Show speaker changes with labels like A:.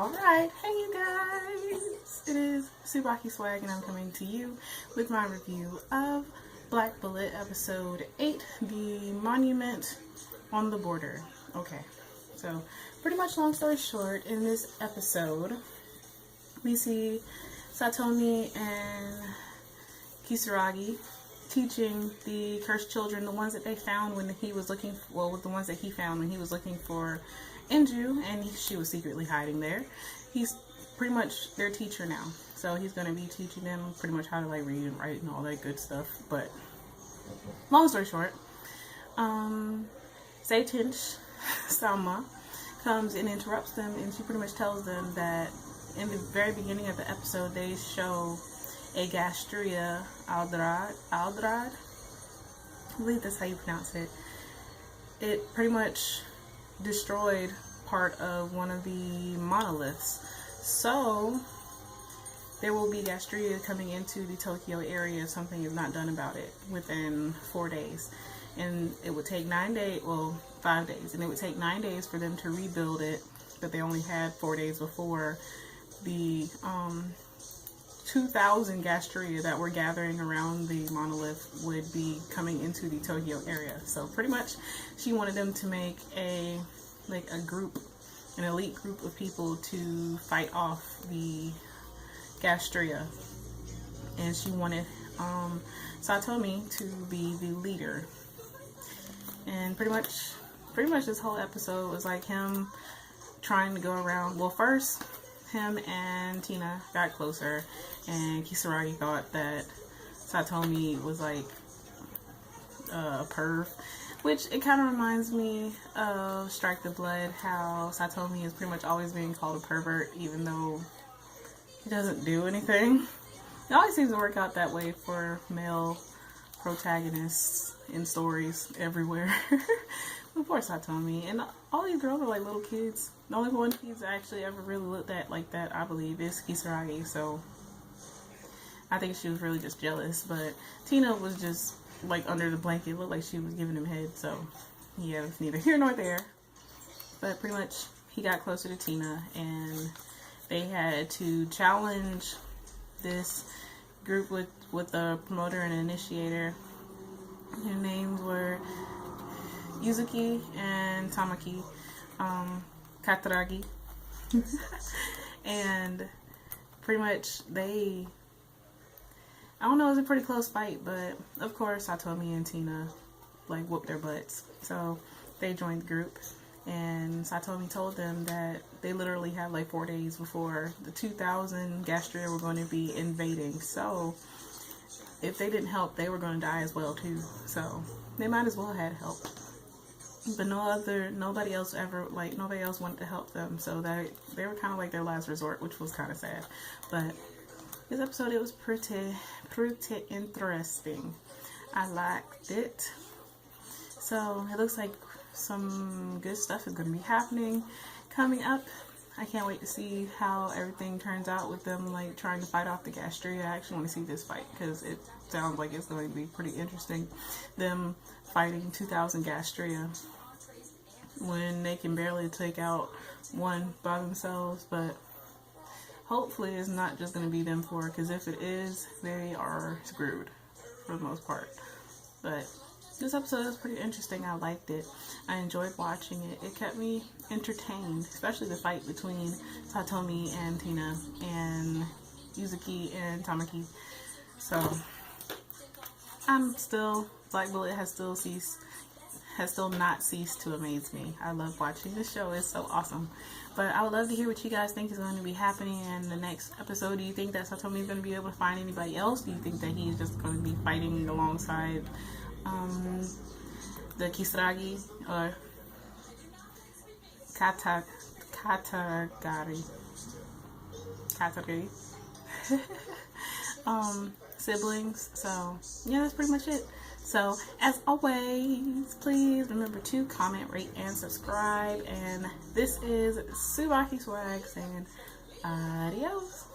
A: Alright, hey you guys! It is TsubakiSwagg and I'm coming to you with my review of Black Bullet episode 8, The Monument on the Border. Okay, so pretty much long story short, in this episode we see Satomi and Kisaragi teaching the cursed children, the ones that they found when he was looking, well, the ones that he found when he was looking for Inju, and she was secretly hiding there. He's pretty much their teacher now, so he's going to be teaching them pretty much how to like read and write and all that good stuff. But long story short, Seitinch Sama comes and interrupts them, and she pretty much tells them that in the very beginning of the episode they show a Gastria Aldrad, I believe that's how you pronounce it. It pretty much destroyed part of one of the monoliths. So there will be Gastria coming into the Tokyo area if something is not done about it within 4 days. And it would take 9 days, well, 5 days, and it would take 9 days for them to rebuild it, but they only had 4 days before the 2,000 Gastria that were gathering around the monolith would be coming into the Tokyo area. So pretty much she wanted them to make a group, an elite group of people to fight off the Gastria, and she wanted Satomi to be the leader. And pretty much this whole episode was like him trying to go around. Well, first him and Tina got closer, and Kisaragi thought that Satomi was like a perv, which it kind of reminds me of Strike the Blood, how Satomi is pretty much always being called a pervert even though he doesn't do anything. It always seems to work out that way for male protagonists in stories everywhere. Before Satomi, and all these girls are like little kids. The only one he's actually ever really looked at like that, I believe, is Kisaragi. So I think she was really just jealous. But Tina was just like under the blanket, looked like she was giving him head. So yeah, it's neither here nor there. But pretty much he got closer to Tina, and they had to challenge this group with a promoter and an initiator. Their names were Yuzuki and Tamaki, Kataragi. And pretty much I don't know, it was a pretty close fight, but of course Satomi and Tina like whooped their butts. So they joined the group, and Satomi told them that they literally had like 4 days before the 2,000 Gastria were going to be invading. So if they didn't help, they were going to die as well too. So they might as well have help. But nobody else wanted to help them, so they were kind of like their last resort, which was kind of sad. But this episode, it was pretty interesting. I liked it. So it looks like some good stuff is going to be happening coming up. I can't wait to see how everything turns out with them like trying to fight off the Gastria. I actually want to see this fight because it sounds like it's going to be pretty interesting. Them fighting 2,000 Gastria when they can barely take out one by themselves. But hopefully it's not just going to be them four, because if it is, they are screwed for the most part. But this episode is pretty interesting. I liked it. I enjoyed watching it. It kept me entertained, especially the fight between Satomi and Tina and Yuzuki and Tamaki. So Black Bullet has still not ceased to amaze me. I love watching this show. It's so awesome. But I would love to hear what you guys think is going to be happening in the next episode. Do you think that Satomi is going to be able to find anybody else? Do you think that he's just going to be fighting alongside the Kisaragi or Katagari siblings? So yeah, that's pretty much it. So as always, please remember to comment, rate, and subscribe. And this is TsubakiSwagg saying adios.